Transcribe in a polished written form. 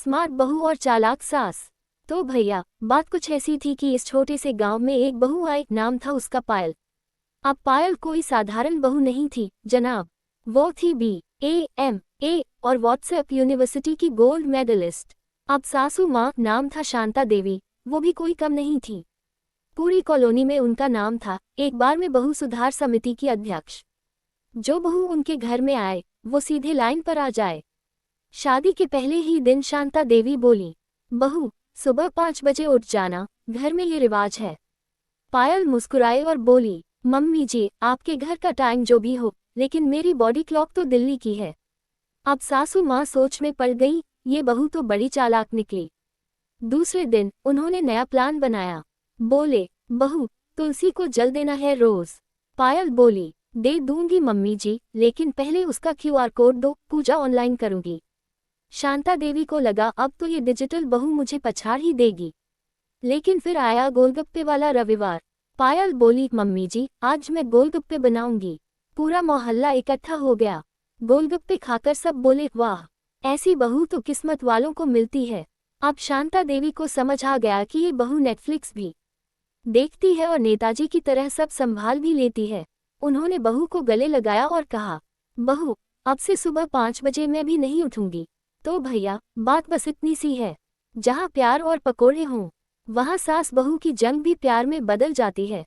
Smart बहू और चालाक सास। तो भैया, बात कुछ ऐसी थी कि इस छोटे से गांव में एक बहू आई, नाम था उसका पायल। अब पायल कोई साधारण बहू नहीं थी जनाब, वो थी BAMA और व्हाट्सएप यूनिवर्सिटी की गोल्ड मेडलिस्ट। अब सासू माँ नाम था शांता देवी, वो भी कोई कम नहीं थी। पूरी कॉलोनी में उनका नाम था एक बार में बहू सुधार समिति की अध्यक्ष। जो बहू उनके घर में आए वो सीधे लाइन पर आ जाए। शादी के पहले ही दिन शांता देवी बोली, बहू सुबह 5 बजे उठ जाना, घर में ये रिवाज है। पायल मुस्कुराए और बोली, मम्मी जी आपके घर का टाइम जो भी हो, लेकिन मेरी बॉडी क्लॉक तो दिल्ली की है। अब सासू माँ सोच में पड़ गई, ये बहू तो बड़ी चालाक निकली। दूसरे दिन उन्होंने नया प्लान बनाया। बोले, बहू तुलसी को जल देना है रोज। पायल बोली, दे दूंगी मम्मी जी, लेकिन पहले उसका QR कोड दो, पूजा ऑनलाइन करूंगी। शांता देवी को लगा अब तो ये डिजिटल बहू मुझे पछाड़ ही देगी। लेकिन फिर आया गोलगप्पे वाला रविवार। पायल बोली, मम्मी जी आज मैं गोलगप्पे बनाऊंगी। पूरा मोहल्ला इकट्ठा हो गया। गोलगप्पे खाकर सब बोले, वाह ऐसी बहू तो किस्मत वालों को मिलती है। अब शांता देवी को समझ आ गया कि ये बहू नेटफ्लिक्स भी देखती है और नेताजी की तरह सब संभाल भी लेती है। उन्होंने बहू को गले लगाया और कहा, बहू अब से सुबह 5 बजे मैं भी नहीं उठूंगी। तो भैया बात बस इतनी सी है, जहाँ प्यार और पकोड़े हों वहाँ सास बहू की जंग भी प्यार में बदल जाती है।